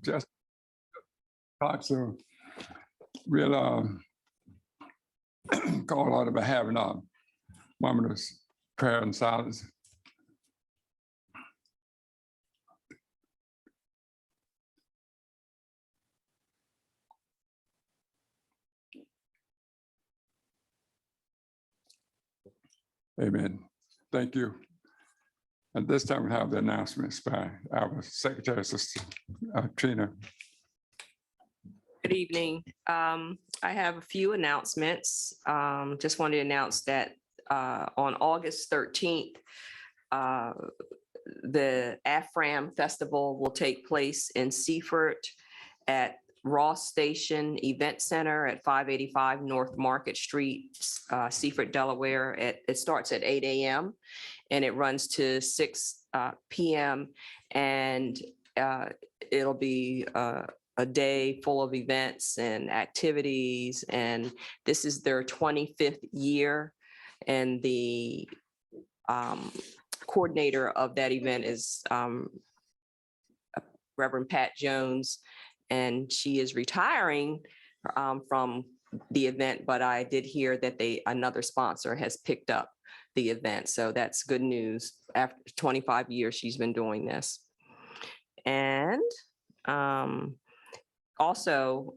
just talk so we'll call out about having a moment of prayer and silence. Amen. Thank you. At this time, we have the announcements by our Secretary Assistant, Trina. Good evening. I have a few announcements. Just wanted to announce that on August 13th, the AFRAM Festival will take place in Seaford at Ross Station Event Center at 585 North Market Street, Seaford, Delaware. It starts at 8 a.m. and it runs to 6 p.m. and it'll be a day full of events and activities. And this is their 25th year. And the coordinator of that event is Reverend Pat Jones. And she is retiring from the event, but I did hear that another sponsor has picked up the event. So that's good news. After 25 years, she's been doing this. And also,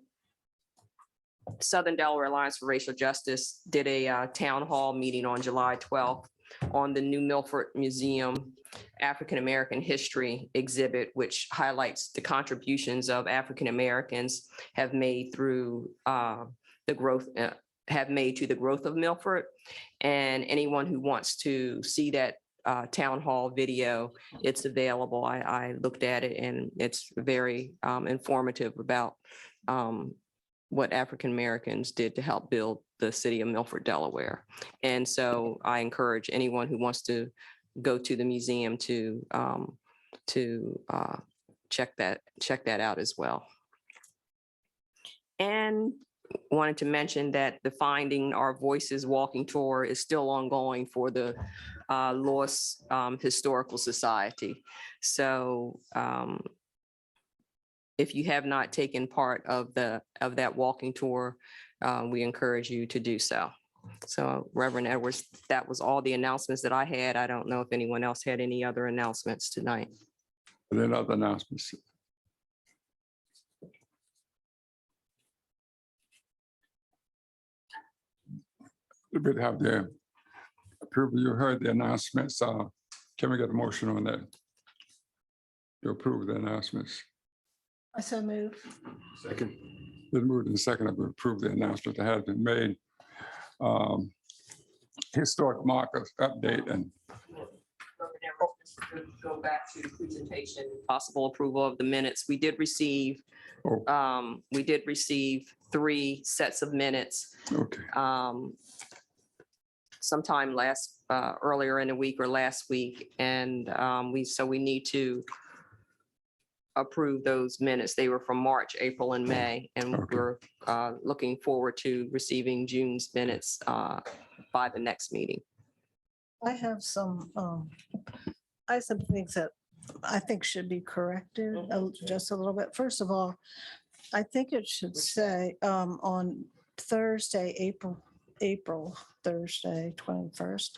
Southern Delaware Alliance for Racial Justice did a town hall meeting on July 12th on the New Milford Museum African American History exhibit, which highlights the contributions of African Americans have made through the growth to the growth of Milford. And anyone who wants to see that town hall video, it's available. I looked at it and it's very informative about what African Americans did to help build the city of Milford, Delaware. And so I encourage anyone who wants to go to the museum to check that out as well. And wanted to mention that the Finding Our Voices walking tour is still ongoing for the Lewes Historical Society. So if you have not taken part of that walking tour, we encourage you to do so. So Reverend Edwards, that was all the announcements that I had. I don't know if anyone else had any other announcements tonight. Are there other announcements? We have the approval. You heard the announcements. Can we get a motion on that? To approve the announcements. I so move. Second. Been moved and second to approve the announcement that has been made. Historic markers update and go back to the presentation. Possible approval of the minutes. We did receive 3 sets of minutes. okay. Sometime earlier in the week or last week, and we need to approve those minutes. They were from March, April, and May, and Okay. we're looking forward to receiving June's minutes by the next meeting. I have some things that I think should be corrected just a little bit. First of all, I think it should say on Thursday, Thursday, 21st.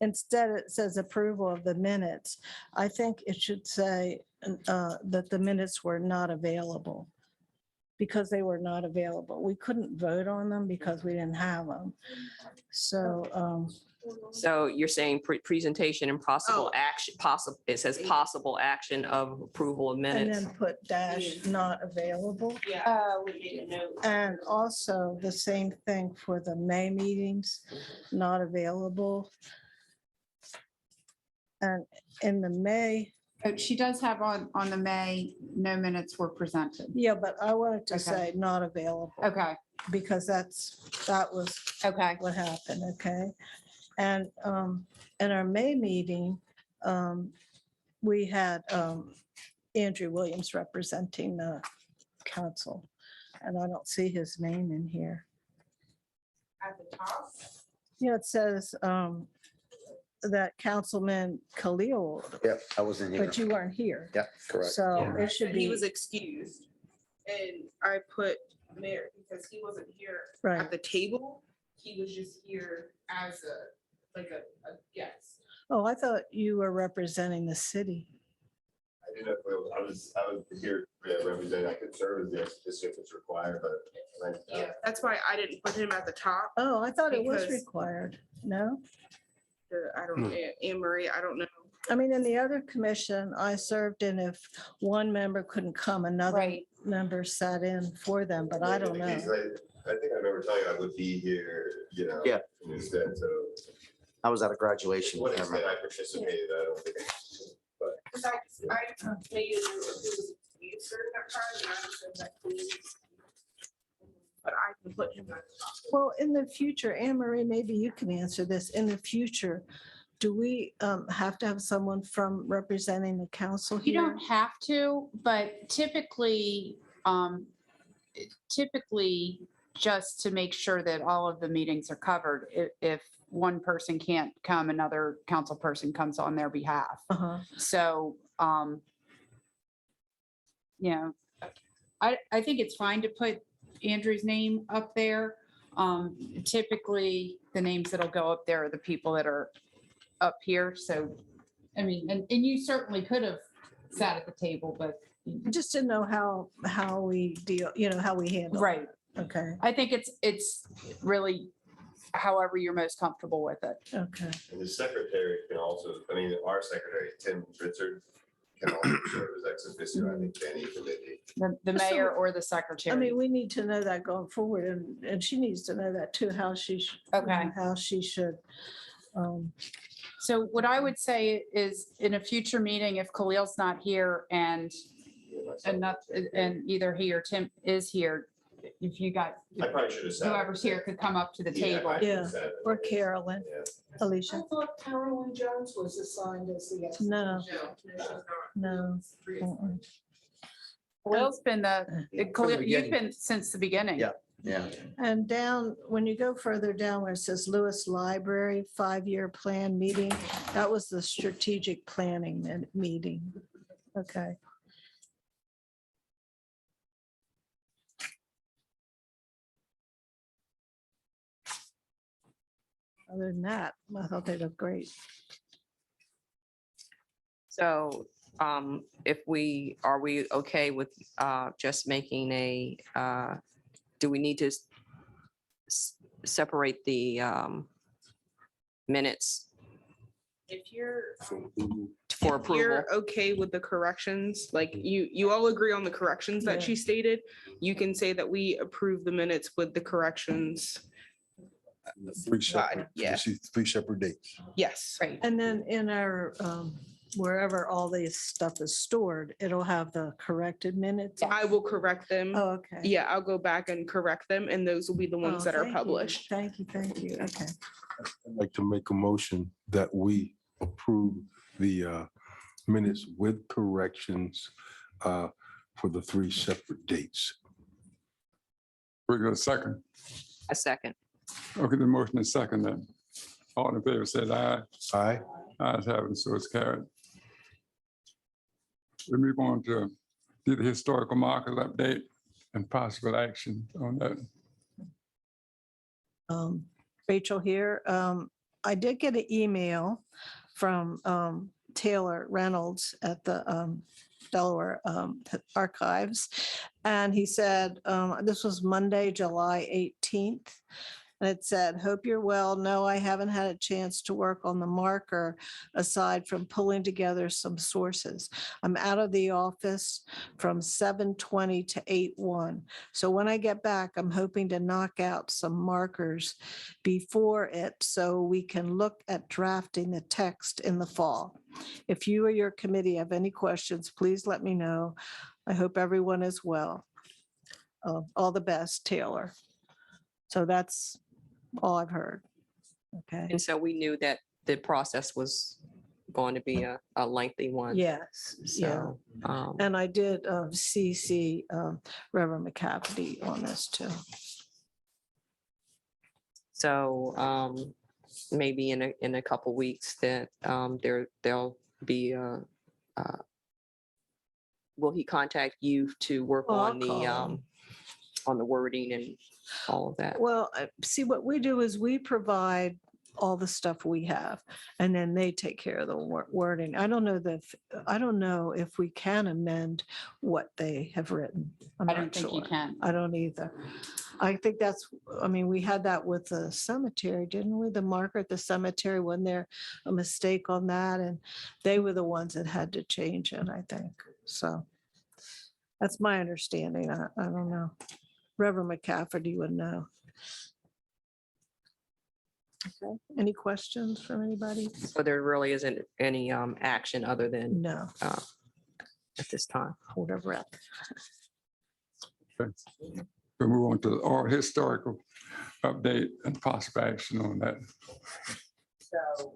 Instead, it says approval of the minutes. I think it should say that the minutes were not available because they were not available. We couldn't vote on them because we didn't have them. So So you're saying presentation and possible action, it says possible action of approval of and minutes. then put dash not available. We didn't know. And also the same thing for the May meetings, not available. And in the May, But she does have on the May, no minutes were presented. yeah, but I wanted to Okay. say not available Okay, because that was okay. what happened, okay? And in our May meeting, we had Andrew Williams representing the council, and I don't see his name in here. At the top? Yeah, it says that Councilman Khalil, Yep, I wasn't here. but you weren't here. Yeah, correct. So Yeah, it should and he be, was excused. And I put Mayor, because he wasn't here right. at the table. He was just here as a guest. Oh, I thought you were representing the city. I didn't know if I was here representing, I could serve as the ex-officio if it's required, but. Yeah, that's why I didn't put him at the top. Oh, I thought it was Because- required. No? I don't know, Anne Marie, I don't know. I mean, in the other commission I served in, if one member couldn't come, another Right. member sat in for them, but I don't know. I think I remember telling you I would be here, Yeah. instead, so. I was at a graduation. What I extent remember. I participated, I don't think. But Because I made it, it was excused during that time, and I just said that, please. But I can put him at the top. Well, in the future, Anne Marie, maybe you can answer this. In the future, do we have to have someone from representing the council You here? don't have to, but typically, just to make sure that all of the meetings are covered, if one person can't come, another council person comes on their behalf. Uh-huh. So, I think it's fine to put Andrew's name up there. Typically, the names that'll go up there are the people that are up here. So, I mean, and you certainly could have sat at the table, but. I just didn't know how we deal, how we handle. it. Right. Okay, I think it's really however you're most comfortable with it. okay. And the secretary can also, our secretary, Tim Richard, can also serve as ex-officio, I think, to any committee. The So, mayor or the I secretary. mean, we need to know that going forward, and she needs to know that too, how she, Okay. how she should. So what I would say is in a future meeting, if Khalil's not here and either he or Tim is here, if you got, I probably should have said. whoever's here could come up to the table. Yeah, or Carolyn, Yeah. Alicia. thought Carolyn Jones was assigned as the. No. No, she's not. No. Mm-mm. Khalil's been Khalil, you've beginning. been since the beginning. Yeah. Yeah. And down, when you go further down where it says Lewes Library 5-year plan meeting, that was the strategic planning meeting. Okay. Other than that, I thought they looked great. So if are we okay with just making do we need to separate the minutes If you're, for if approval? you're okay with the corrections, like you all agree on the corrections that Yeah. she stated, you can say that we approve the minutes with the corrections. Three separate, yeah. three separate dates. Yes. Right. And then in our, wherever all this stuff is stored, it'll have the corrected minutes. I will correct them. Oh, okay. Yeah, I'll go back and correct them, and those will be the ones Oh, that are thank you. published. Thank you, thank you. Okay. I'd like to make a motion that we approve the minutes with corrections for the three separate dates. We got a second. A second. Okay, the motion is second then. All in favor said aye. Aye. Ayes have it, so it's carried. We move on to the historical markers update and possible action on that. Rachel here. I did get an email from Taylor Reynolds at the Delaware Archives. And he said, this was Monday, July 18th. And it said, hope you're well. No, I haven't had a chance to work on the marker aside from pulling together some sources. I'm out of the office from 7:20 to 8:01. So when I get back, I'm hoping to knock out some markers before it so we can look at drafting the text in the fall. If you or your committee have any questions, please let me know. I hope everyone is well. All the best, Taylor. So that's all I've heard. Okay. And so we knew that the process was going to be a lengthy one. Yes, yeah. So, And I did CC Reverend McCafferty on this too. so maybe in a couple weeks that there'll be will he contact you to work Well, I'll on the call him. on the wording and all of that? Well, see, what we do is we provide all the stuff we have, and then they take care of the wording. I don't know if we can amend what they have written. I'm I not don't think you sure. can. I don't either. I think we had that with the cemetery, didn't we? The marker at the cemetery, wasn't there a mistake on that? And they were the ones that had to change it, I think. So that's my understanding. I don't know. Reverend McCafferty would know. Okay. Any questions from anybody? So there really isn't any action other than No, at this time. hold our breath. We'll move on to our historical update and possible action on that. So,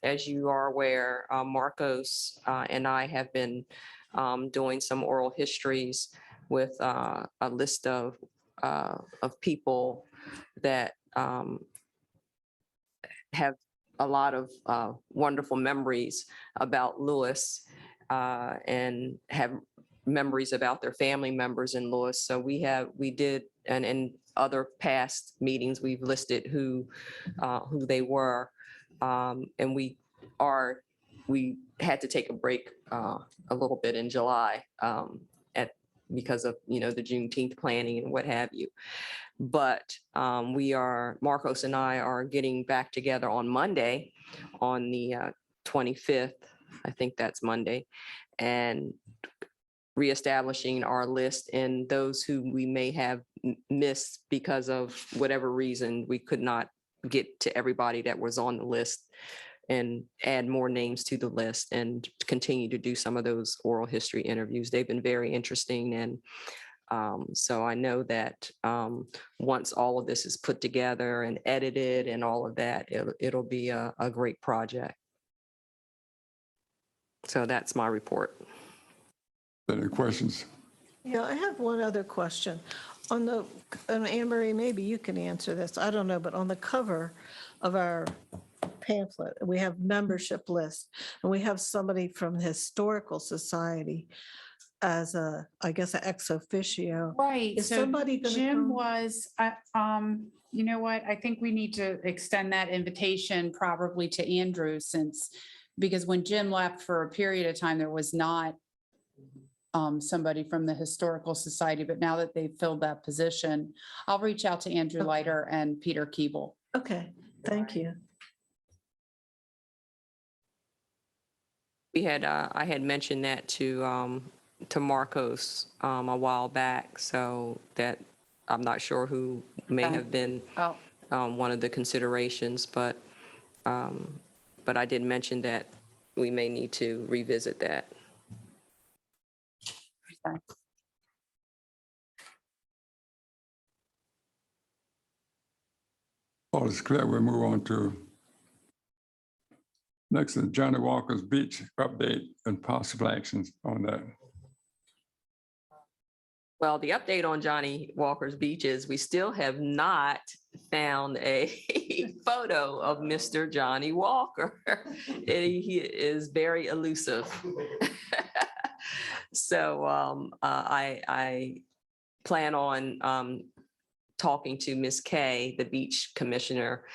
as you are aware, Marcos and I have been doing some oral histories with a list of people that have a lot of wonderful memories about Lewes and have memories about their family members in Lewes. So we did, and in other past meetings, we've listed who they were. And we had to take a break a little bit in July because of, the Juneteenth planning and what have you. But Marcos and I are getting back together on Monday, on the 25th, I think that's Monday, and reestablishing our list, and those who we may have missed because of whatever reason, we could not get to everybody that was on the list, and add more names to the list and continue to do some of those oral history interviews. They've been very interesting. And so I know that once all of this is put together and edited and all of that, it'll be a great project. So that's my report. Any questions? Yeah, I have one other question. And Anne Marie, maybe you can answer this. I don't know, but on the cover of our pamphlet, we have membership list, and we have somebody from the Historical Society as I guess, an ex officio. Right. Is So somebody gonna Jim come? was, you know what? I think we need to extend that invitation probably to Andrew because when Jim left for a period of time, there was not somebody from the Historical Society, but now that they've filled that position, I'll reach out to Andrew Okay. Leiter and Peter Keeble. Okay, thank you. I had mentioned that to Marcos a while back, so that I'm not sure who may Okay. have been Oh, one of the considerations, but I did mention that we may need to revisit that. okay. All is clear. We'll move on to next is Johnny Walker's Beach update and possible actions on that. Well, the update on Johnny Walker's Beach is we still have not found a photo of Mr. Johnny Walker. He is very elusive. So I plan on talking to Ms. Kay, the beach commissioner.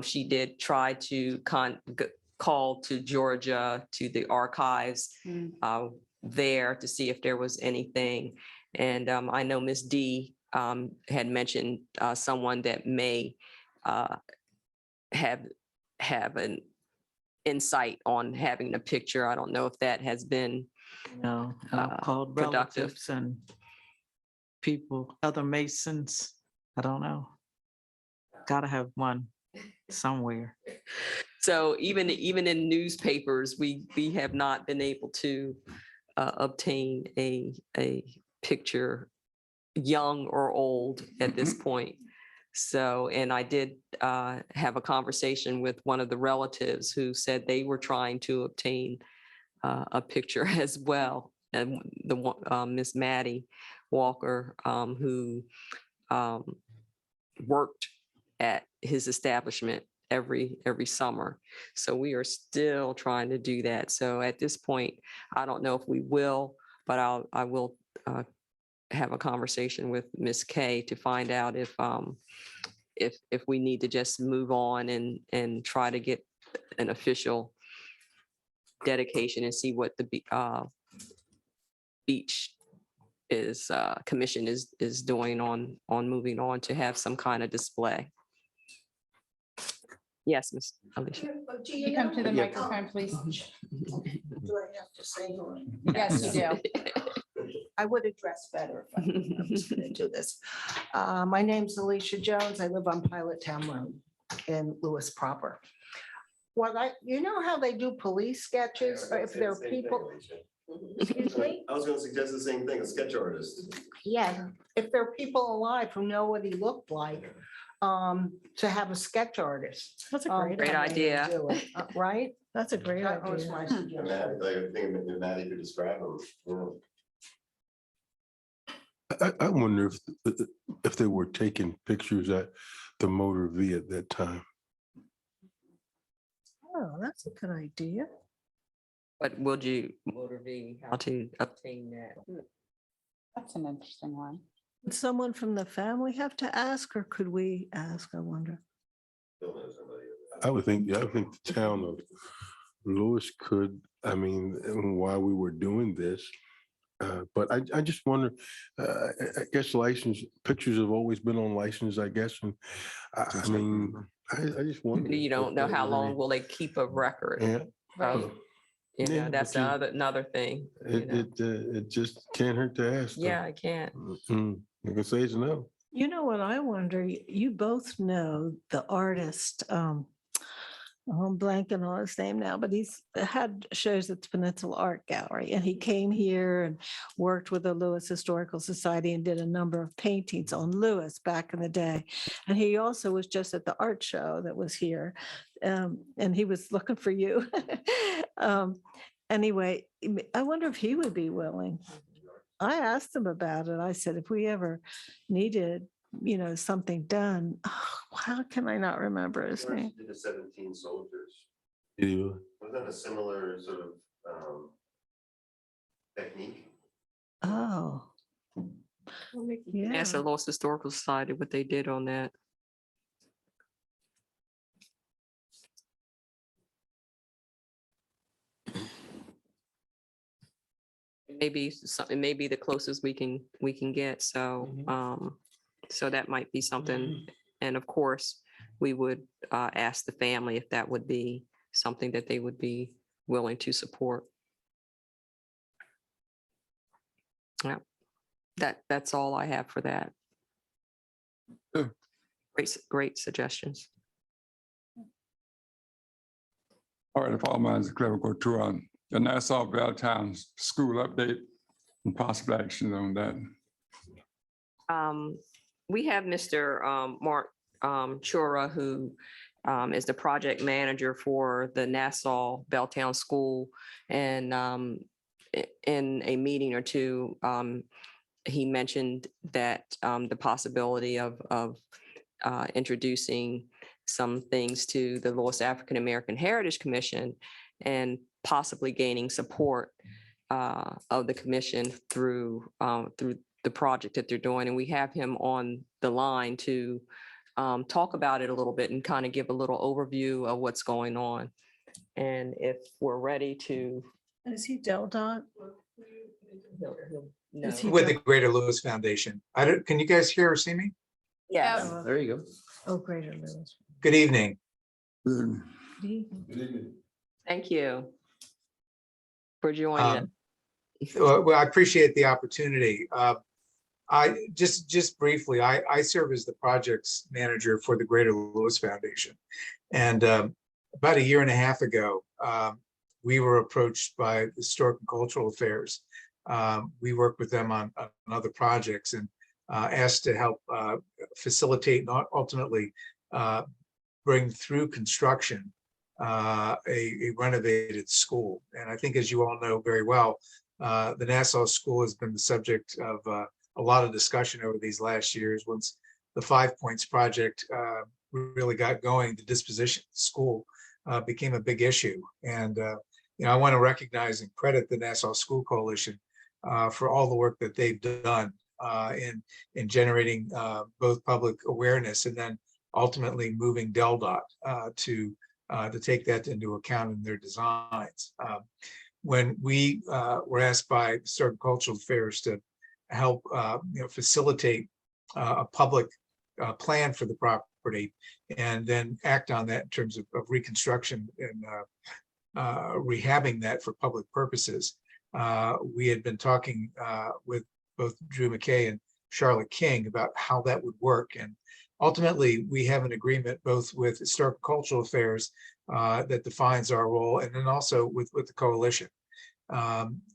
She did try to call to Georgia, to the archives there to see if there was anything. And I know Ms. D had mentioned someone that may have an insight on having a picture. I don't know if that has been No, and I've called productive. relatives and people, other Masons. I don't know. Gotta have one somewhere. So even in newspapers, we have not been able to obtain a picture, young or old, at this point. So, and I did have a conversation with one of the relatives who said they were trying to obtain a picture as well. And the Miss Maddie Walker, who worked at his establishment every summer. So we are still trying to do that. So at this point, I don't know if we will, but I will have a conversation with Ms. Kay to find out if we need to just move on and try to get an official dedication and see what the beach commission is doing on moving on to have some kind of display. Yes, Ms. Alicia. Could you come to the microphone, please? Do I have to say who I am? Yes, you do. I would address better if I was going to do this. My name's Alicia Jones. I live on Pilot Town Road in Lewes proper. You know how they do police sketches, or if there are people, excuse me? I was gonna suggest the same thing, a sketch artist. Yeah, if there are people alive who know what he looked like, to have a sketch artist. That's a Great Great idea. Right? That's a great That was idea. my And suggestion. Matt, like, I think Maddie could describe them, I wonder if they were taking pictures at the Motor V at that time. Oh, that's a good idea. But would you motivate how to obtain that? That's an interesting one. Would someone from the family have to ask, or could we ask, I wonder? Still know somebody. I would think the town of Lewis could, I mean, while we were doing this. But I just wonder, I guess pictures have always been on license, I guess. And I mean, I just wonder. You don't if know there how was long any- will they keep a record Yeah, of, Yeah, that's but you- another thing. you know. it just can't hurt to ask. though. Yeah, I can't. You can say it's no. You know what I wonder, you both know the artist, I'm blanking on his name now, but he's had shows at the Peninsula Art Gallery, and he came here and worked with the Lewis Historical Society and did a number of paintings on Lewis back in the day. And he also was just at the art show that was here, and he was looking for you. Anyway, I wonder if he would be willing. I asked him about it. I said, if we ever needed, something done, how can I not remember his name? Did the 17 soldiers. Anyway. Was that a similar sort of technique? Oh. Yeah. Ask the Lost Historical Society what they did on that. Maybe something, maybe the closest we can get. So, so that might be something. And of course, we would ask the family if that would be something that they would be willing to support. Yeah, that's all I have for that. Yeah. Great suggestions. All right, if all minds are clear, we'll go to the Nassau Belltown School update and possible action on that. We have Mr. Mark Chura, who is the project manager for the Nassau Belltown School. And in a meeting or two, he mentioned that the possibility of introducing some things to the Lewis African American Heritage Commission and possibly gaining support of the commission through the project that they're doing. And we have him on the line to talk about it a little bit and kind of give a little overview of what's going on. And if we're ready to. Is he Del Dot? No. Is he With the Del- Greater Lewis Foundation. Can you guys hear or see me? Yes, There you go. Oh, Greater Lewis. Good evening. thank you for joining us. Well, I appreciate the opportunity. I just briefly, I serve as the projects manager for the Greater Lewis Foundation. And about a year and a half ago, we were approached by Historic and Cultural Affairs. We worked with them on other projects and asked to help facilitate and ultimately bring through construction a renovated school. And I think, as you all know very well, the Nassau School has been the subject of a lot of discussion over these last years. Once the 5 Points project really got going, the disposition of the school became a big issue. And, I want to recognize and credit the Nassau School Coalition for all the work that they've done in generating both public awareness and then ultimately moving DelDOT to take that into account in their designs. When we were asked by certain cultural affairs to help facilitate a public plan for the property and then act on that in terms of reconstruction and rehabbing that for public purposes. We had been talking with both Drew McKay and Charlotte King about how that would work. And ultimately, we have an agreement both with Historical Cultural Affairs that defines our role, and then also with the coalition.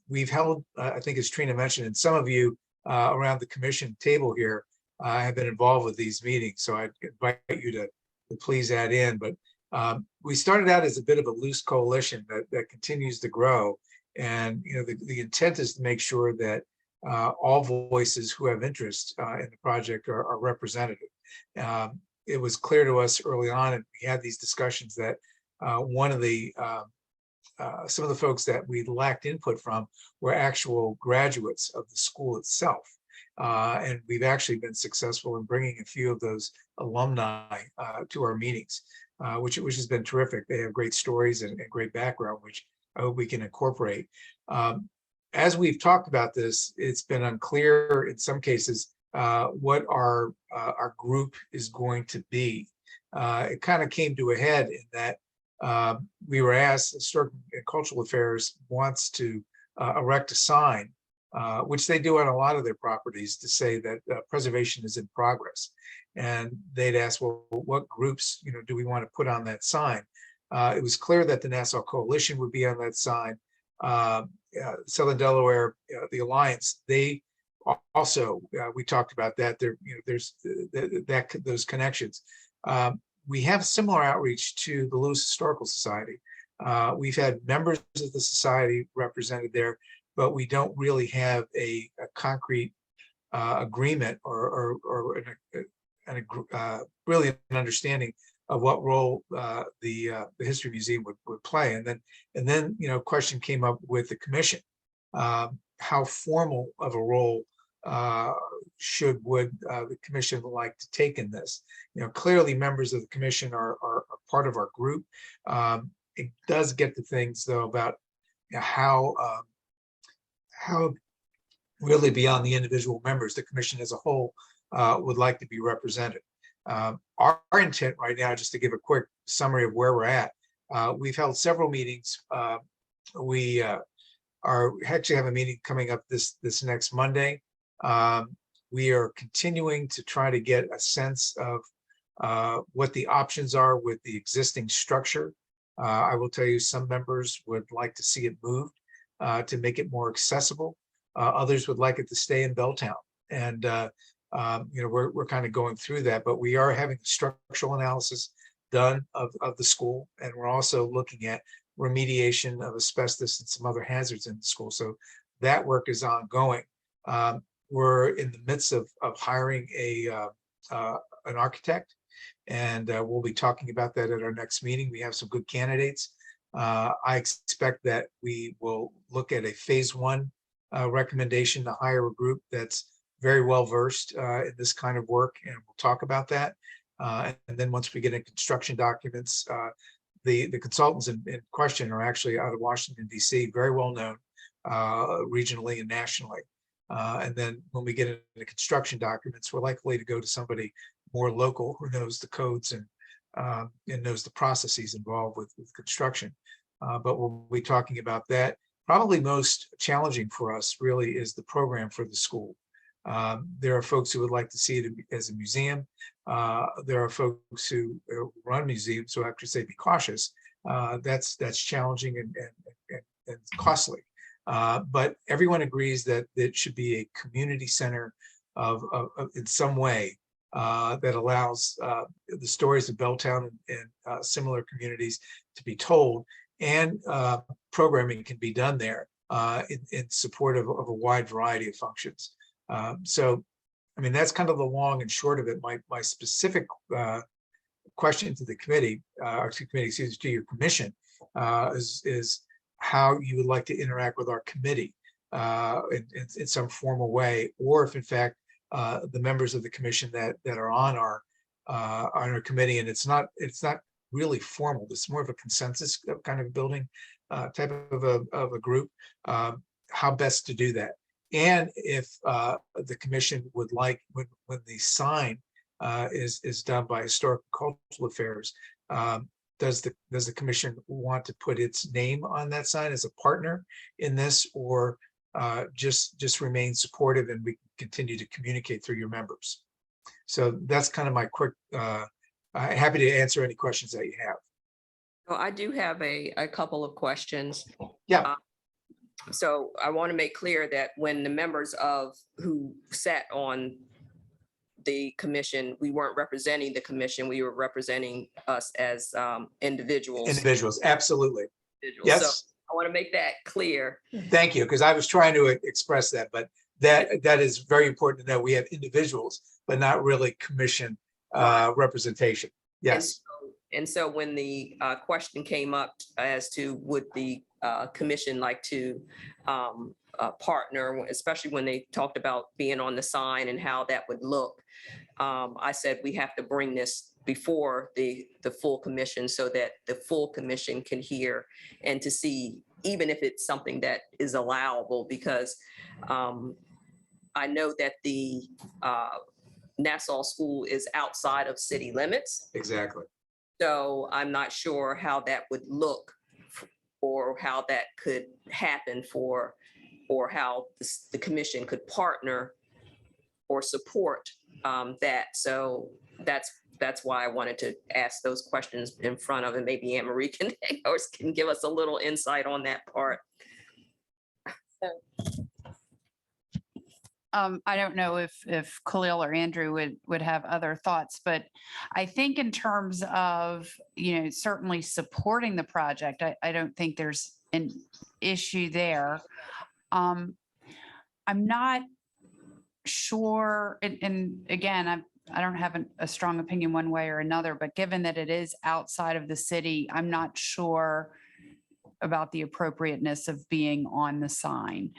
We've held, I think as Trina mentioned, and some of you around the commission table here have been involved with these meetings. So I invite you to please add in. But we started out as a bit of a loose coalition that continues to grow. And the intent is to make sure that all voices who have interest in the project are represented. It was clear to us early on, and we had these discussions, that one of the some of the folks that we lacked input from were actual graduates of the school itself. And we've actually been successful in bringing a few of those alumni to our meetings, which has been terrific. They have great stories and great background, which I hope we can incorporate. As we've talked about this, it's been unclear in some cases what our group is going to be. It kind of came to a head in that we were asked, Historic and Cultural Affairs wants to erect a sign, which they do on a lot of their properties, to say that preservation is in progress. And they'd ask, well, what groups do we want to put on that sign? It was clear that the Nassau Coalition would be on that sign. Southern Delaware, the Alliance, they also, we talked about that. There's those connections. We have similar outreach to the Lewes Historical Society. We've had members of the society represented there, but we don't really have a concrete agreement or really an understanding of what role the History Museum would play. And then question came up with the commission. How formal of a role would the commission like to take in this? Clearly members of the commission are part of our group. It does get to things though about how really beyond the individual members, the commission as a whole would like to be represented. Our intent right now, just to give a quick summary of where we're at, we've held several meetings. We actually have a meeting coming up this next Monday. We are continuing to try to get a sense of what the options are with the existing structure. I will tell you, some members would like to see it moved to make it more accessible. Others would like it to stay in Belltown. And we're kind of going through that, but we are having structural analysis done of the school, and we're also looking at remediation of asbestos and some other hazards in the school. So that work is ongoing. We're in the midst of hiring an architect, and we'll be talking about that at our next meeting. We have some good candidates. I expect that we will look at a phase one recommendation to hire a group that's very well versed in this kind of work, and we'll talk about that. And then once we get in construction documents, the consultants in question are actually out of Washington, D.C., very well known regionally and nationally. And then when we get into construction documents, we're likely to go to somebody more local who knows the codes and knows the processes involved with construction. But we'll be talking about that. Probably most challenging for us really is the program for the school. There are folks who would like to see it as a museum. There are folks who run museums who actually say be cautious. That's challenging and costly. But everyone agrees that it should be a community center of in some way that allows the stories of Belltown and similar communities to be told, and programming can be done there in support of a wide variety of functions. So, I mean, that's kind of the long and short of it. My specific question to the committee, or to committee, excuse me, to your commission, is how you would like to interact with our committee in some formal way, or if in fact the members of the commission that are on our committee, and it's not really formal. It's more of a consensus kind of building type of a group. How best to do that, and if the commission would like when the sign is done by Historic and Cultural Affairs, does the commission want to put its name on that sign as a partner in this, or just remain supportive and we continue to communicate through your members? So that's kind of my quick, happy to answer any questions that you have. Well, I do have a couple of questions. Yeah. So I want to make clear that when the members who sat on the commission, we weren't representing the commission, we were representing us as individuals. Individuals, absolutely. So Yes, I want to make that clear. thank you, because I was trying to express that, but that is very important to know. We have individuals, but not really commission representation. Yes. And so when the question came up as to would the commission like to partner, especially when they talked about being on the sign and how that would look, I said we have to bring this before the full commission so that the full commission can hear and to see, even if it's something that is allowable, because I know that the Nassau School is outside of city limits. Exactly. So I'm not sure how that would look or how that could happen or how the commission could partner or support that. So that's why I wanted to ask those questions in front of, and maybe Anne Marie can give us a little insight on that part. I don't know if Khalil or Andrew would have other thoughts, but I think in terms of, certainly supporting the project, I don't think there's an issue there. I'm not sure, and again, I don't have a strong opinion one way or another, but given that it is outside of the city, I'm not sure about the appropriateness of being on the sign.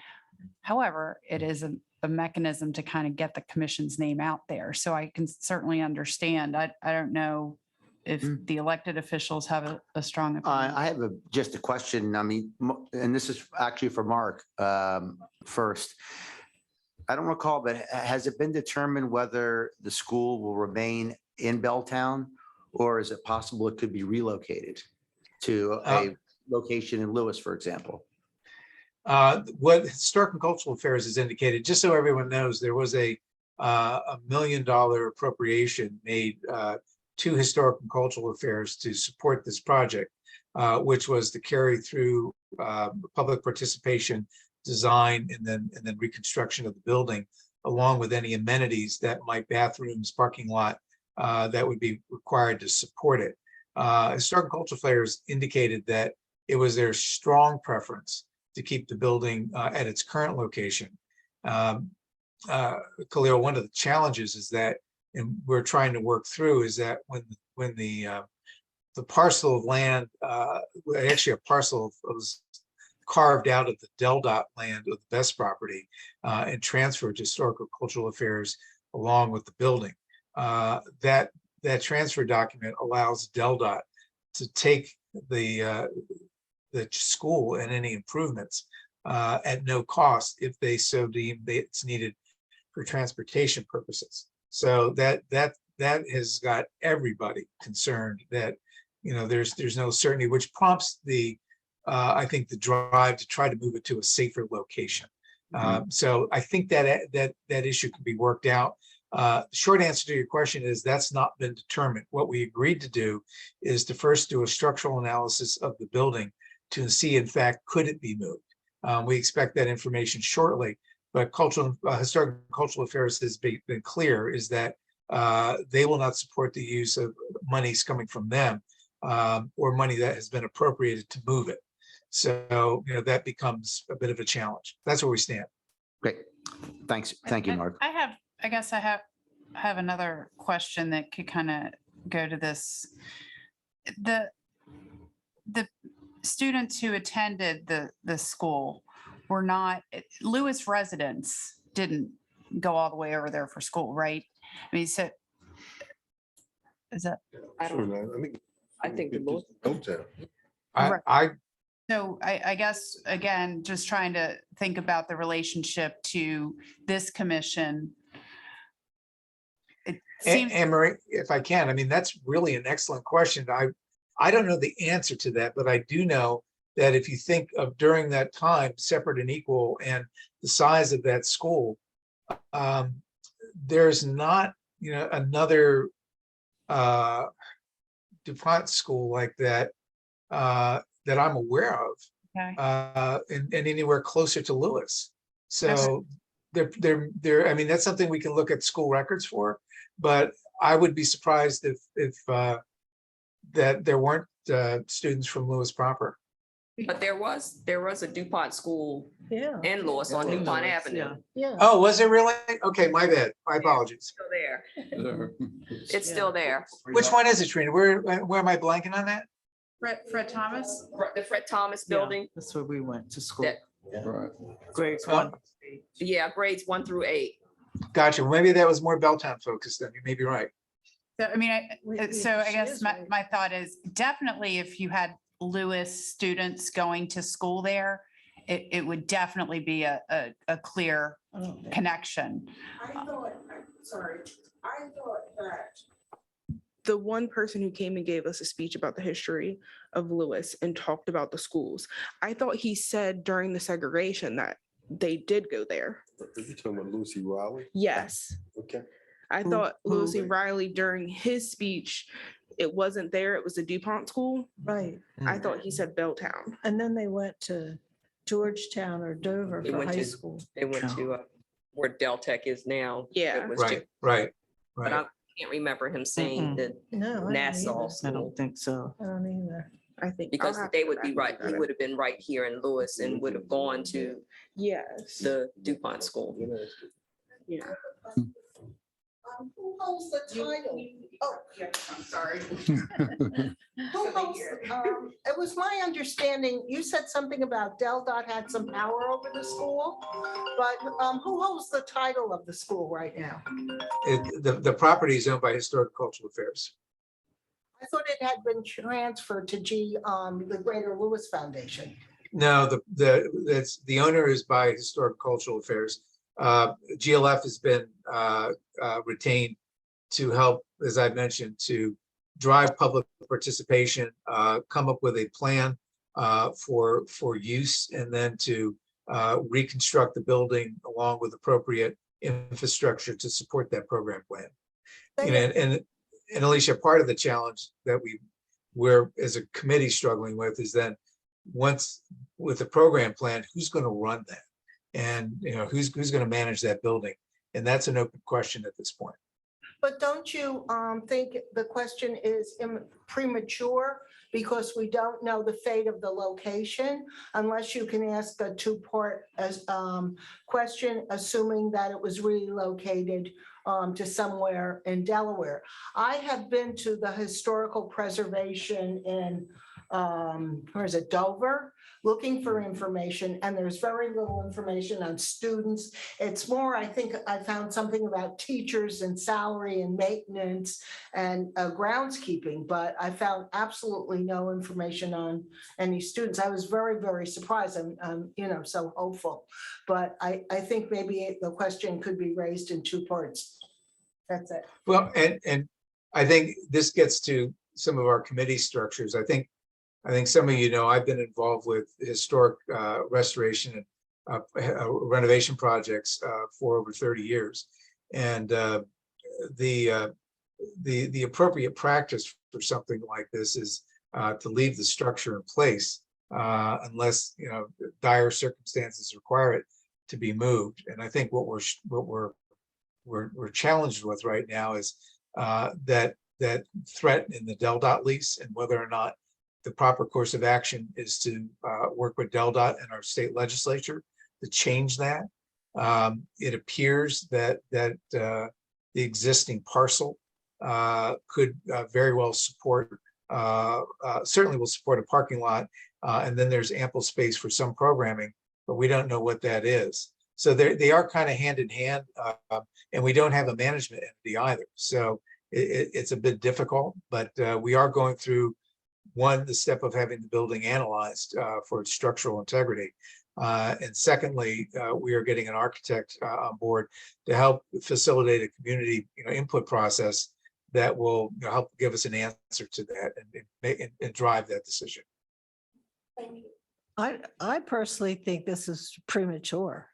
However, it is a mechanism to kind of get the commission's name out there. So I can certainly understand. I don't know if the elected officials have a strong opinion. I have just a question. I mean, and this is actually for Mark first. I don't recall, but has it been determined whether the school will remain in Belltown, or is it possible it could be relocated to a location in Lewes, for example? What Historic and Cultural Affairs has indicated, just so everyone knows, there was a $1 million appropriation made to Historic and Cultural Affairs to support this project, which was to carry through public participation, design, and then reconstruction of the building, along with any amenities that bathrooms, parking lot, that would be required to support it. Historic and Cultural Affairs indicated that it was their strong preference to keep the building at its current location. Khalil, one of the challenges is that, and we're trying to work through, is that when the parcel of land, actually a parcel was carved out of the Del Dot land of the Best property and transferred to Historical Cultural Affairs along with the building. That transfer document allows Del Dot to take the school and any improvements at no cost if they so deem it's needed for transportation purposes. So that has got everybody concerned that there's no certainty, which prompts I think the drive to try to move it to a safer location. So I think that issue can be worked out. Short answer to your question is that's not been determined. What we agreed to do is to first do a structural analysis of the building to see, in fact, could it be moved? We expect that information shortly, but Historic and Cultural Affairs has been clear is that they will not support the use of monies coming from them or money that has been appropriated to move it. So, that becomes a bit of a challenge. That's where we stand. Great. Thanks. Thank you, Mark. I guess I have another question that could kind of go to this. The students who attended the school were not, Lewis residents didn't go all the way over there for school, right? I mean, so is that, I Sure, don't, no, I think. I think the Lewis- Hometown. Right. I, so I guess, again, just trying to think about the relationship to this commission. It seems. Anne Marie, if I can, I mean, that's really an excellent question. I don't know the answer to that, but I do know that if you think of during that time, separate and equal, and the size of that school, there's not, another DuPont school like that that I'm aware of, Okay. and anywhere closer to Lewis. So I mean, that's something we can look at school records for, but I would be surprised if that there weren't students from Lewis proper. But there was a DuPont school Yeah, in Lewis on In DuPont Lewis, Avenue. yeah. yeah. Oh, was it really? Okay, my bad. My apologies. Still there. Yeah. It's still there. Which one is it, Trina? Where am I blanking on that? Fred Thomas? The Fred Thomas Yeah, building. That's where we went to school. That- Right. Grades Oh. 1. Yeah, grades 1 through 8. Gotcha. Maybe that was more Belltown focused then. You may be right. So, I mean, so I She guess is my, right. my thought is definitely if you had Lewis students going to school there, it would definitely be a clear Oh, connection. I thought, sorry, I thought that the one person who came and gave us a speech about the history of Lewis and talked about the schools, I thought he said during the segregation that they did go there. Are you talking about Lucy Riley? Yes. Okay. I Who- thought who- Lucy Riley during his speech, it wasn't there. It was the DuPont school. right. I thought he said Belltown. And then they went to Georgetown or Dover They for went high to- school. They went to where Deltech is now. Yeah. It was Right, right, But right. I can't remember him saying Mm-mm. that No, I don't Nassau either. I school, don't think so. I don't either. I think. I'll because have to they go would back be and right, look he at would have been right here in Lewis and would have gone to it. Yes. the DuPont school. Yeah. who holds the title? Oh, yeah, I'm sorry. Who holds, it was my understanding, you said something about Del Dot had some power over the school, but who holds the title of the school right now? The property is owned by Historic Cultural Affairs. I thought it had been transferred to the Greater Lewis Foundation. No, the owner is by Historic Cultural Affairs. GLF has been retained to help, as I mentioned, to drive public participation, come up with a plan for use, and then to reconstruct the building along with appropriate infrastructure to support that program plan. And Alicia, part of the challenge that we're as a committee struggling with is then once with the program plan, who's going to run that? And who's going to manage that building? And that's an open question at this point. But don't you think the question is premature because we don't know the fate of the location unless you can ask a two-part question, assuming that it was relocated to somewhere in Delaware. I have been to the historical preservation in, where is it, Dover, looking for information, and there's very little information on students. It's more, I think I found something about teachers and salary and maintenance and groundskeeping, but I found absolutely no information on any students. I was very, very surprised. I'm so hopeful. But I think maybe the question could be raised in two parts. That's it. Well, and I think this gets to some of our committee structures. I think some of you know, I've been involved with historic restoration and renovation projects for over 30 years. And the appropriate practice for something like this is to leave the structure in place unless dire circumstances require it to be moved. And I think what we're challenged with right now is that threat in the Del Dot lease, and whether or not the proper course of action is to work with Del Dot and our state legislature to change that. It appears that the existing parcel could very well support, certainly will support a parking lot. And then there's ample space for some programming, but we don't know what that is. So they are kind of hand in hand, and we don't have a management entity either. So it's a bit difficult, but we are going through the step of having the building analyzed for its structural integrity. And secondly, we are getting an architect on board to help facilitate a community input process that will help give us an answer to that and drive that decision. Thank you. I personally think this is premature.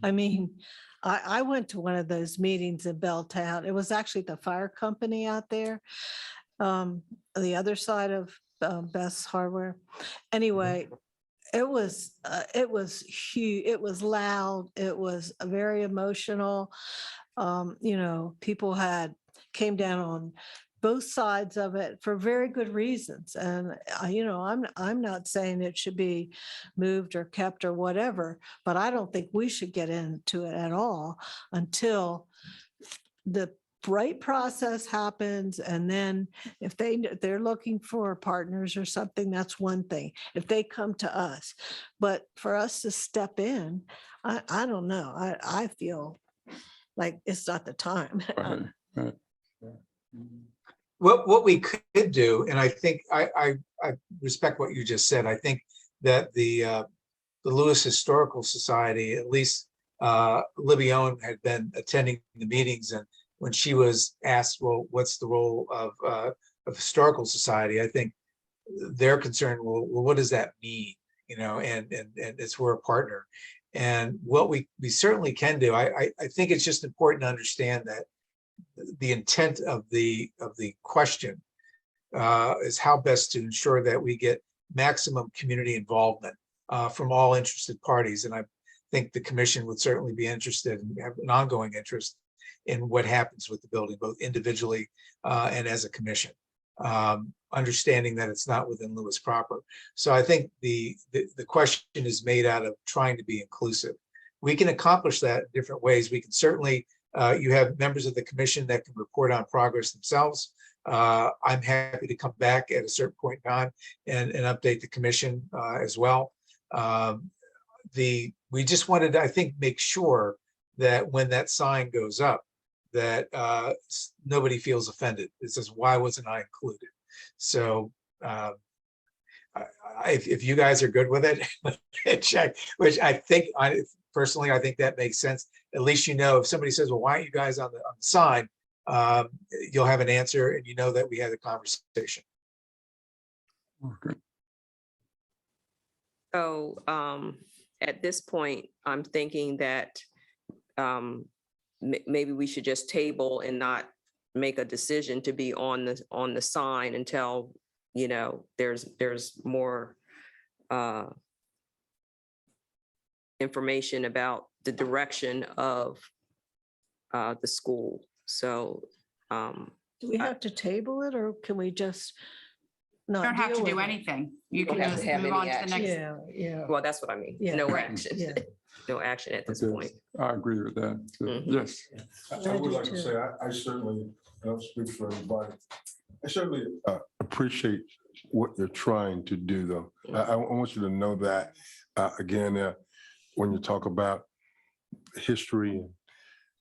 I mean, I went to one of those meetings in Belltown. It was actually the fire company out there, the other side of Best Hardware. Anyway, it was huge. It was loud. It was very emotional. People came down on both sides of it for very good reasons. And, I'm not saying it should be moved or kept or whatever, but I don't think we should get into it at all until the right process happens. And then if they're looking for partners or something, that's one thing. If they come to us, but for us to step in, I don't know. I feel like it's not the time. Right. What we could do, and I think I respect what you just said. I think that the Lewes Historical Society, at least Libby Owen had been attending the meetings, and when she was asked, well, what's the role of historical society? I think they're concerned, well, what does that mean? And it's, we're a partner. And what we certainly can do, I think it's just important to understand that the intent of the question is how best to ensure that we get maximum community involvement from all interested parties. And I think the commission would certainly be interested and have an ongoing interest in what happens with the building, both individually and as a commission, understanding that it's not within Lewes proper. So I think the question is made out of trying to be inclusive. We can accomplish that in different ways. We can certainly, you have members of the commission that can report on progress themselves. I'm happy to come back at a certain point in time and update the commission as well. We just wanted to, I think, make sure that when that sign goes up, that nobody feels offended. It says, why wasn't I included? So if you guys are good with it, which I think, personally, I think that makes sense. At least if somebody says, well, why aren't you guys on the sign? You'll have an answer and that we had a conversation. Okay. So at this point, I'm thinking that maybe we should just table and not make a decision to be on the sign until there's more information about the direction of the school. So Do we have to table it, or can we just not You don't have to deal do with it? anything. You Don't can have to just have move any on to the action. next. Yeah. well, that's what I mean. Yeah. No Right. action. Yeah. No action at this Okay. point. I agree with that. So, Mhm. yes. I would like to say, I certainly, I don't speak for everybody. I certainly appreciate what you're trying to do, though. I want you to know that, again, when you talk about history and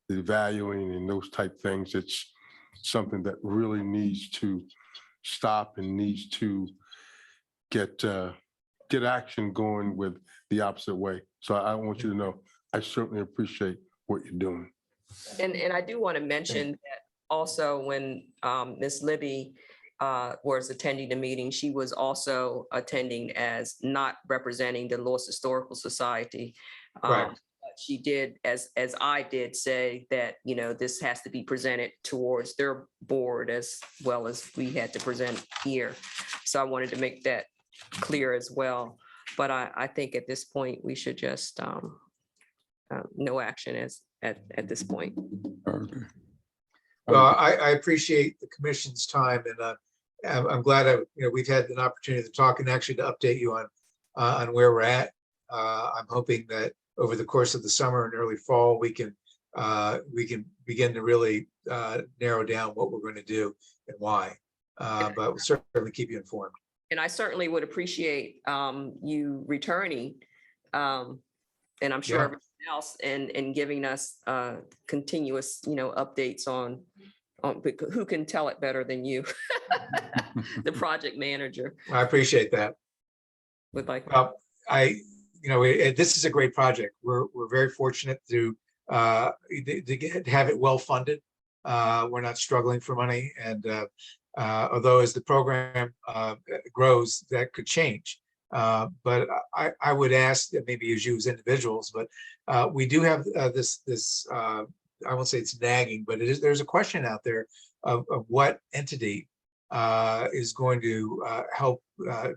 the valuing and those type things, it's something that really needs to stop and needs to get action going with the opposite way. So I want you to know, I certainly appreciate what you're doing. And I do want to mention that also when Ms. Libby was attending the meeting, she was also attending as not representing the Lewes Historical Society. Right. She did, as I did, say that, this has to be presented towards their board as well as we had to present here. So I wanted to make that clear as well. But I think at this point, we should just no action at this point. Okay. Well, I appreciate the commission's time, and I'm glad we've had an opportunity to talk and actually to update you on where we're at. I'm hoping that over the course of the summer and early fall, we can we can begin to really narrow down what we're going to do and why. But we'll certainly keep you informed. And I certainly would appreciate you returning, and I'm sure Yeah. everyone else, and giving us continuous, updates on who can tell it better than you, the project manager I appreciate that. would like. Well, this is a great project. We're very fortunate to have it well funded. We're not struggling for money, and although as the program grows, that could change. But I would ask that maybe as you as individuals, but we do have this. I won't say it's nagging, but there's a question out there of what entity is going to help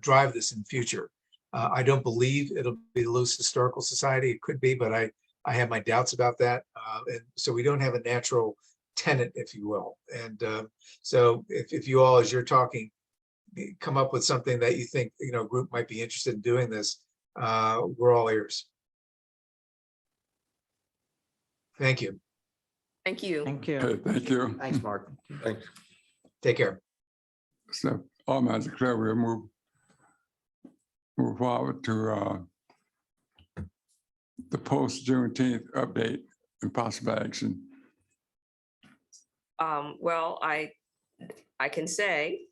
drive this in the future. I don't believe it'll be the Lewes Historical Society. It could be, but I have my doubts about that. And so we don't have a natural tenant, if you will. And so if you all, as you're talking, come up with something that you think, a group might be interested in doing this, we're all ears. Thank you. Thank you. Thank you. Okay, thank you. Thanks, Mark. Thanks. Take care. So all matters declared, we'll move forward to the post Juneteenth update and possible action. Well, I can say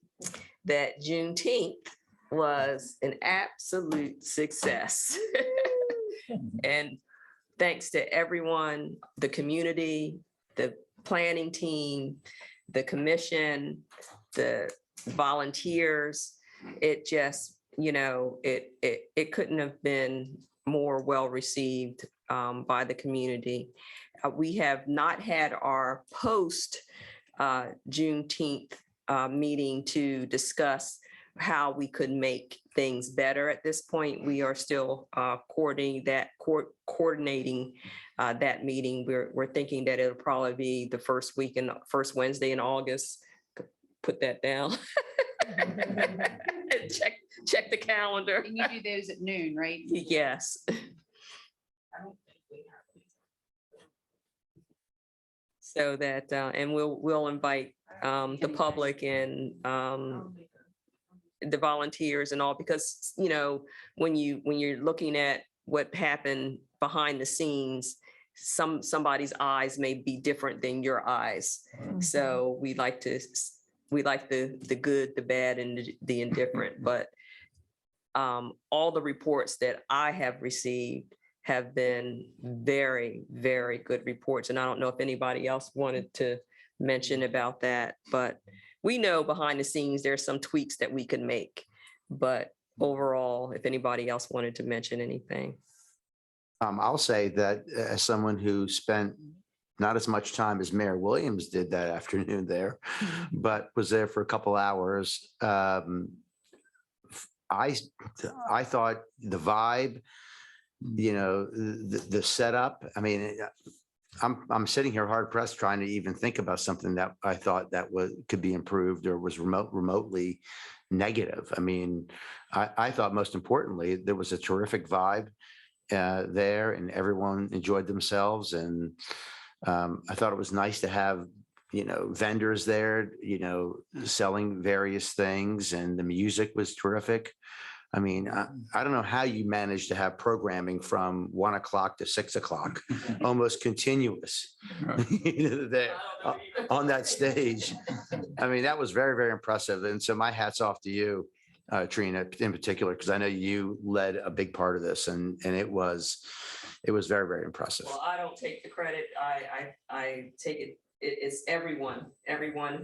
that Juneteenth was an absolute success. And thanks to everyone, the community, the planning team, the commission, the volunteers, it just, it couldn't have been more well received by the community. We have not had our post Juneteenth meeting to discuss how we could make things better at this point. We are still coordinating that meeting. We're thinking that it'll probably be the first Wednesday in August. Put that down. Check the calendar. And you do those at noon, right? Yes. So that, and we'll invite the public and the volunteers and all, because, when you're looking at what happened behind the scenes, somebody's eyes may be different than your eyes. So we like the good, the bad, and the indifferent, but all the reports that I have received have been very, very good reports. And I don't know if anybody else wanted to mention about that, but we know behind the scenes, there's some tweaks that we can make. But overall, if anybody else wanted to mention anything. I'll say that as someone who spent not as much time as Mayor Williams did that afternoon there, but was there for a couple hours. I thought the vibe, the setup. I mean, I'm sitting here hard pressed trying to even think about something that I thought that could be improved or was remotely negative. I mean, I thought most importantly there was a terrific vibe there, and everyone enjoyed themselves. And I thought it was nice to have vendors there, selling various things, and the music was terrific. I mean, I don't know how you managed to have programming from 1 o'clock to 6 o'clock, almost continuous there, on that stage. I mean, that was very, very impressive. And so my hat's off to you, Trina, in particular, because I know you led a big part of this, and it was very, very impressive. Well, I don't take the credit. I take it. It's everyone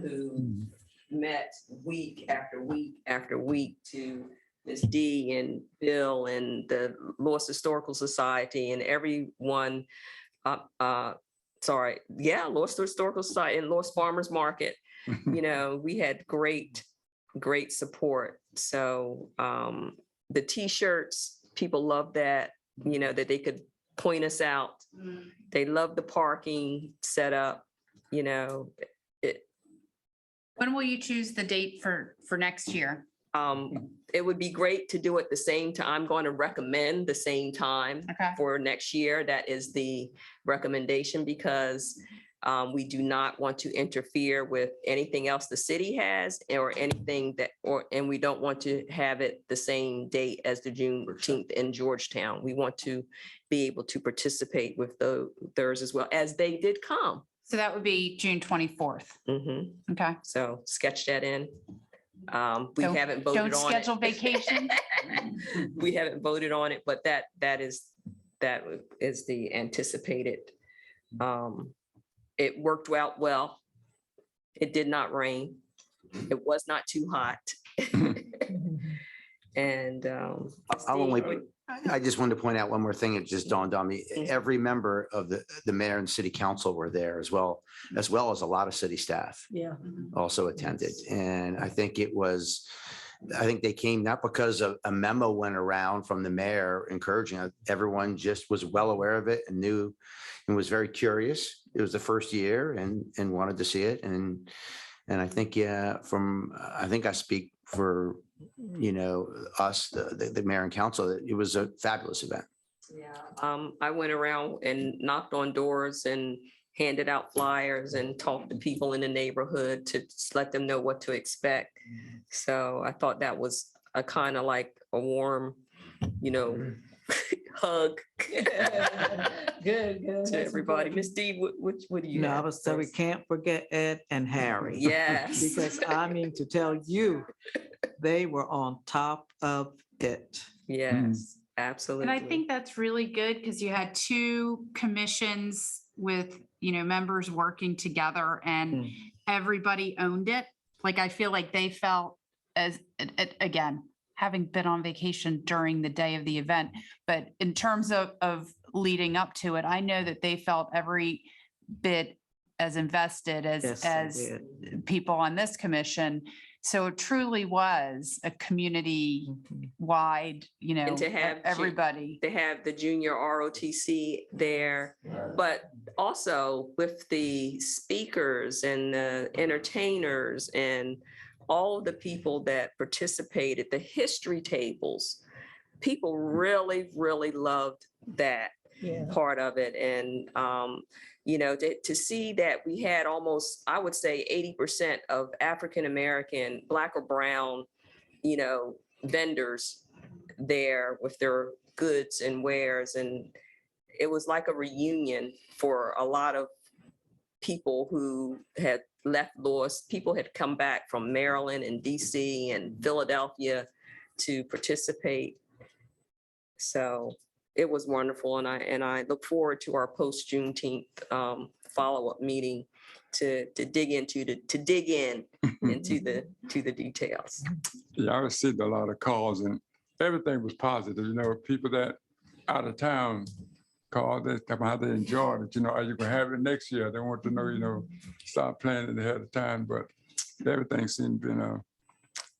who met week after week after week to Ms. D and Bill and the Lewes Historical Society and everyone. Lewes Historical Society and Lewes Farmers Market. We had great support. So the T-shirts, people love that, that they could point us out. They love the parking setup, When will you choose the date for next year? It would be great to do it the same time. I'm going to recommend the same time Okay. for next year. That is the recommendation because we do not want to interfere with anything else the city has or anything and we don't want to have it the same date as the Juneteenth in Georgetown. We want to be able to participate with theirs as well as they did come. So that would be June 24th. Mhm. Okay. So sketch that in. We Don't- haven't voted on it. Don't schedule vacation. We haven't voted on it, but that is the anticipated. It worked out well. It did not rain. It was not too hot. And I just wanted to point out one more thing. It just dawned on me. Mhm. Every member of the mayor and city council were there as well as a lot of city staff Yeah. also attended. And I think they came not because of a memo went around from the mayor encouraging it. Everyone just was well aware of it and knew and was very curious. It was the first year and wanted to see it. And I think, I think I speak for, us, the mayor and council, that it was a fabulous event. Yeah. I went around and knocked on doors and handed out flyers and talked to people in the neighborhood to just let them know what to expect. So I thought that was a kind of like a warm, hug. Good. To everybody. Miss D, what do you No, I have? was saying we first? can't forget Ed and Harry. Yes. Because I mean to tell you, they were on top of it. Yes, absolutely. And I think that's really good because you had two commissions with, members working together and Mm. everybody owned it. Like, I feel like they felt again, having been on vacation during the day of the event, but in terms of leading up to it, I know that they felt every bit as invested Yes, they as did. people on this commission. So it truly was a community-wide, And to have everybody. They have the junior ROTC there, but also with the speakers and the entertainers and all of the people that participated, the history tables, people really, really loved that Yeah. part of it. And, to see that we had almost, I would say 80% of African-American, Black or brown, vendors there with their goods and wares. And it was like a reunion for a lot of people who had left Lewes. People had come back from Maryland and DC and Philadelphia to participate. So it was wonderful. And I look forward to our post Juneteenth follow-up meeting to dig in into the details. Yeah, I received a lot of calls and everything was positive. People that out of town called, they talk about how they enjoyed it. Are you gonna have it next year? They want to know, start planning ahead of time, but everything seemed been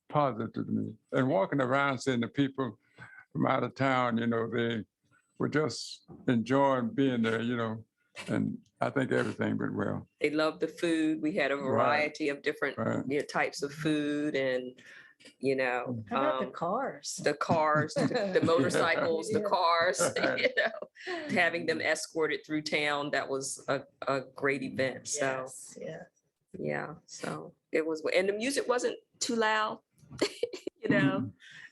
positive to me. And walking around seeing the people from out of town, they were just enjoying being there, and I think everything went well. They loved the food. We had a variety of different Right. types of food and, How about the cars? the cars, the motorcycles, the Yeah. cars, having them escorted through town. That was a great event. So, Yes, yeah. yeah, so it was, and the music wasn't too loud,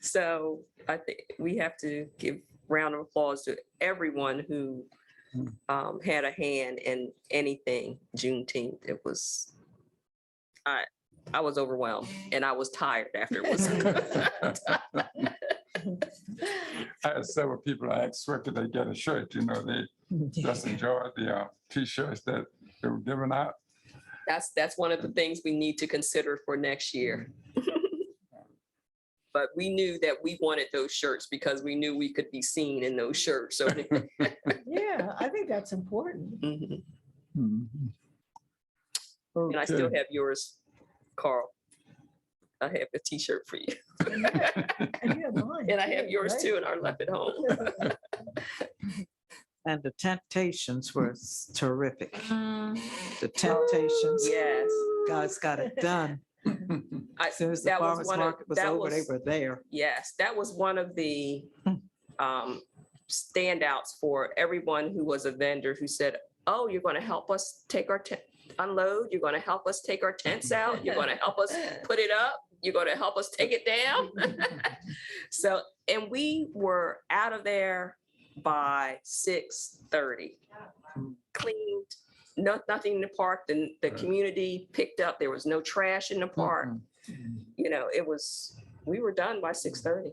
so I think we have to give round of applause to everyone who had a hand in anything Juneteenth. It was, I was overwhelmed and I was tired afterwards. I had several people I asked where could they get a shirt, they just enjoyed the T-shirts that they were giving out. That's one of the things we need to consider for next year. But we knew that we wanted those shirts because we knew we could be seen in those shirts. So Yeah, I think that's important. Mhm. Mhm. And I still Okay. have yours, Carl. I have a T-shirt for you. And you have mine, And I have too, yours right? too, and I left it home. And the Temptations were terrific. Mm, The Temptations, Yes. guys got it done. I, As soon as the that was farmer's one of, market was that over, they was, were there. yes, that was one of the standouts for everyone who was a vendor who said, oh, you're going to help us take our tent, unload, you're going to help us take our tents out, you're going to help us put it up, you're going to help us take it down. So, and we were out of there by 6:30, cleaned, nothing in the park, the community picked up, there was no trash in the park. You know, we were done by 6:30.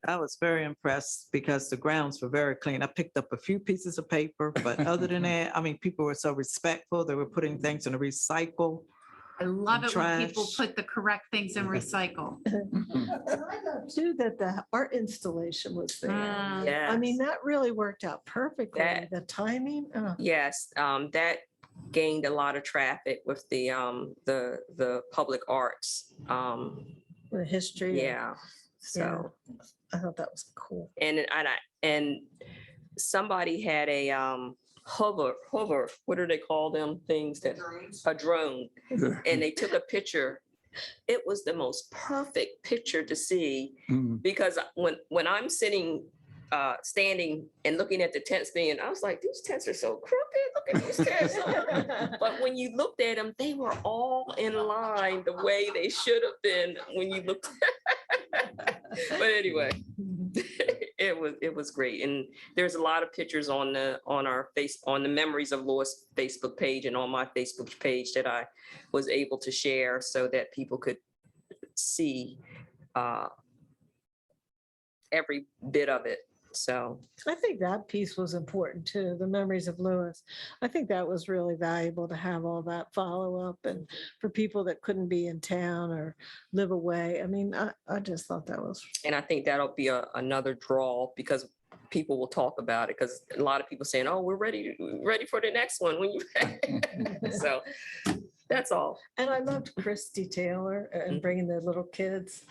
I was very impressed because the grounds were very clean. I picked up a few pieces of paper, but other than that, I mean, people were so respectful. They were putting things in a recycle. I love it when people Trash. put the correct things in recycle. And I know too that the art installation was there. Mm. I mean, that really worked out perfectly. That- The timing. Yes, that gained a lot of traffic with the public arts. The history. Yeah, so, I thought that was cool. and somebody had a hover, what do they call them things that, a drone, and they took a picture. It was the most perfect picture to see, because when I'm sitting, standing and looking at the tents being, I was like, these tents are so crooked. Look at these tents. But when you looked at them, they were all in line the way they should have been when you looked. But anyway, it was great. And there's a lot of pictures on the Memories of Lewes Facebook page and on my Facebook page that I was able to share so that people could see every bit of it. So I think that piece was important too, the Memories of Lewes. I think that was really valuable to have all that follow-up and for people that couldn't be in town or live away. I mean, I just thought that was. and I think that'll be another draw because people will talk about it, because a lot of people saying, oh, we're ready for the next one when you. So that's all. And I loved Christy Taylor and bringing the little kids.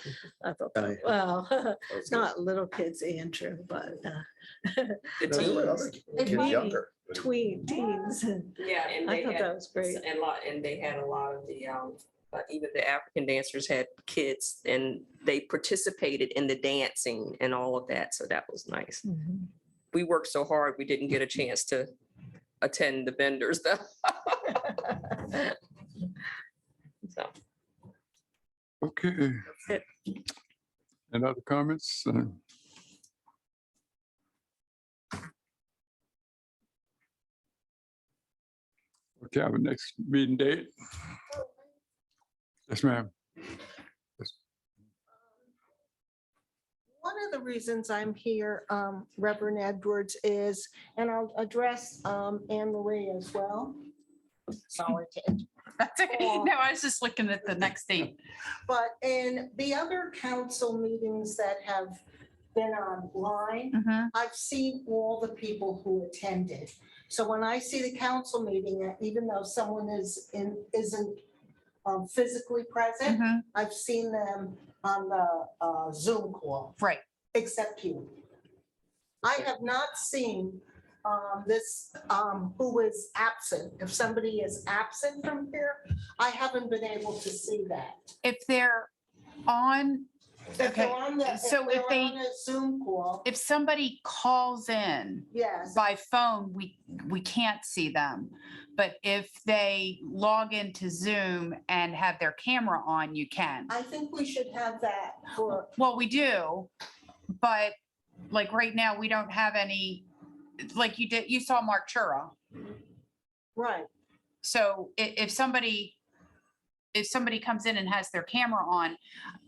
I thought, Right. well, not little kids, Andrew, but The teens, Kids younger. teens. Yeah, and I they thought had that was great. and they had a lot of the even the African dancers had kids and they participated in the dancing and all of that. So that was nice. Mhm. We worked so hard, we didn't get a chance to attend the vendors though. So. Okay. it. And other comments? Okay, our next meeting date. Yes, ma'am. One of the reasons I'm here, Reverend Edwards, is, and I'll address Anne Marie as well. Sorry to interrupt. That's okay. No, I was just looking at the next date. But in the other council meetings that have been online, Mhm. I've seen all the people who attended. So when I see the council meeting, even though someone isn't physically present, Mhm. I've seen them on the Zoom call, Right. except you. I have not seen who is absent. If somebody is absent from here, I haven't been able to see that. If they're on, If they're Okay, on the, so if if they- they're on a Zoom call, if somebody calls in yes. by phone, we can't see them. But if they log into Zoom and have their camera on, you can. I think we should have that for, Well, we do, but like right now, we don't have any, like you saw Mark Chura. right. So if somebody comes in and has their camera on,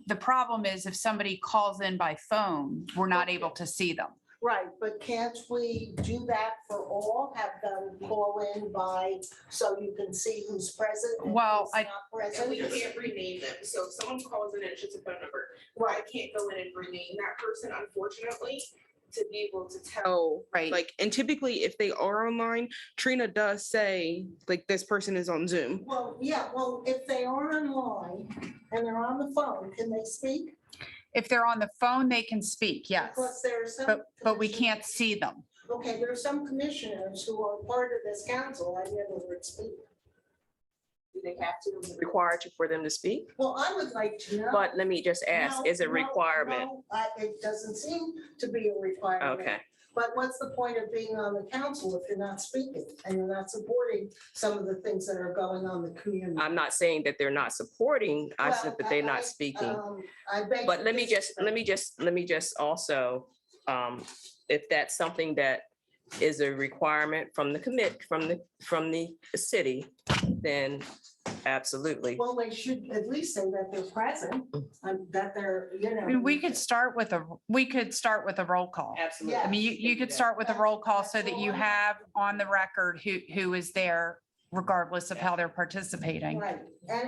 the problem is if somebody calls in by phone, we're not able to see them. Right, but can't we do that for all? Have them call in by, so you can see who's present and Well, who's I- not And we present? can't rename them. So if someone calls in and it's just a phone number, I Right, can't go in and rename that person, unfortunately, to be able to tell. Right. Like, and typically if they are online, Trina does say like this person is on Zoom. well, yeah, well, if they are online and they're on the phone, can they speak? If they're on the phone, they can speak, yes, Because there are some. but we commissioners- can't see them. Okay, there are some commissioners who are part of this council, I never would speak. they have to, is it required for them to speak? Well, I would like to know. But let me just ask, No, is it no, requirement? no, It doesn't seem to be a requirement. Okay, But what's the point of being on the council if you're not speaking and you're not supporting some of the things that are going on in the community? I'm not saying that they're not supporting, I said Well, that they're not speaking. I beg But to let me disagree. just also, if that's something that is a requirement from the from the city, then absolutely. Well, they should at least say that they're present, that they're, you know. I mean, we could start with a roll call. Absolutely. I mean, you could start with a roll call so that you have on the record who is there regardless of how they're participating. Right,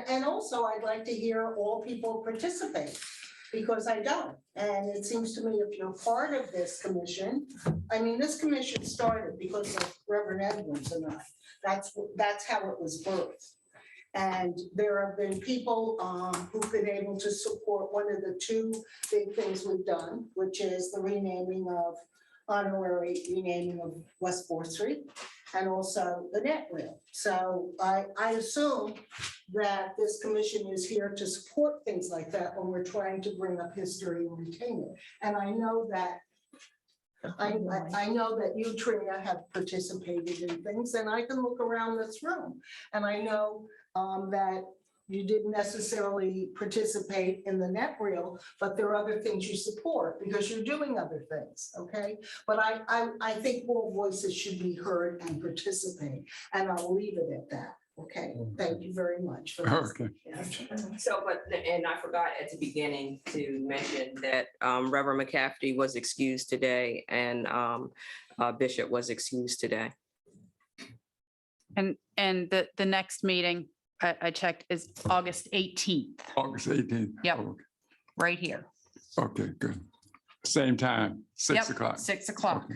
and also I'd like to hear all people participate, because I don't. And it seems to me if you're part of this commission, I mean, this commission started because of Reverend Edwards and I. That's how it was birthed. And there have been people who've been able to support one of the two big things we've done, which is the honorary renaming of West 4th Street, and also the net rail. So I assume that this commission is here to support things like that when we're trying to bring up history and retain it. And I know that I know that you, Trina, have participated in things, and I can look around this room. And I know that you didn't necessarily participate in the net reel, but there are other things you support because you're doing other things, okay? But I think all voices should be heard and participate, and I'll leave it at that, okay? Thank you very much. for this. Okay. So, and I forgot at the beginning to mention that Reverend McCafferty was excused today and Bishop was excused today. And the next meeting, I checked, is August 18th, August 18th. Yep. Okay. right here. Okay, good. Same time, 6 Yep, o'clock. 6 o'clock. Okay.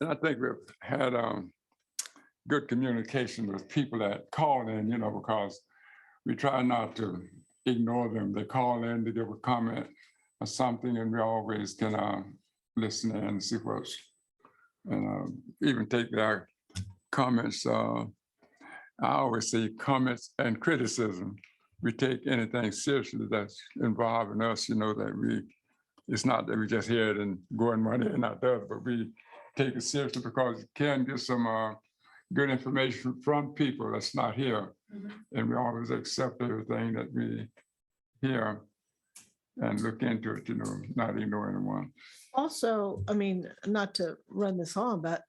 And I think we've had good communication with people that call in, because we try not to ignore them. They call in to give a comment or something, and we always can listen in and see what's, and even take their comments. I always say comments and criticism. We take anything seriously that's involving us, that it's not that we just hear it and go in one ear and not the other, but we take it seriously because it can get some good information from people that's not here. And we always accept everything that we hear and look into it, not ignore anyone. Also, I mean, not to run this on, but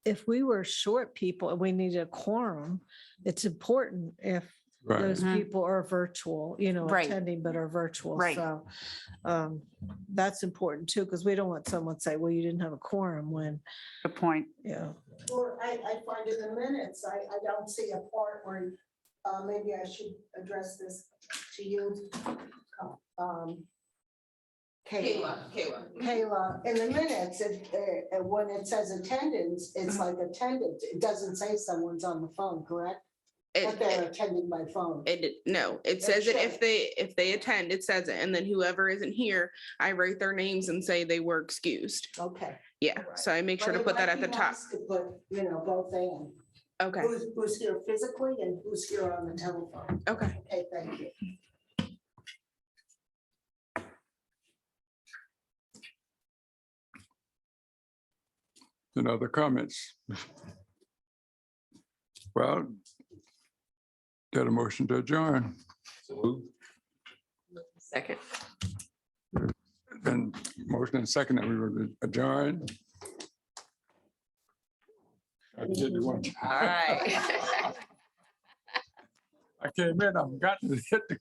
if we were short people and we needed a quorum, it's important if Right. those Mhm. people are virtual, Right. attending but are virtual. Right. So that's important too, because we don't want someone to say, well, you didn't have a quorum when, Good point. Or I find in the minutes, I don't see a part where, maybe I should address this to you. Kayla, in the minutes, when it says attendance, it's like attendance. It doesn't say someone's on the phone, correct? But they're attending by phone. No, it says that if they attend, it says it, and then whoever isn't here, I write their names and say they were excused. Okay. Yeah, so I make sure to But it put that might at the be top. nice to put, both in. Okay, Who's here physically and who's here on the telephone. okay. Okay, thank you. Other comments? Well, get a motion to adjourn. Second. Then motion and second that we will adjourn. I did it once. All right. I came in, I forgot to hit the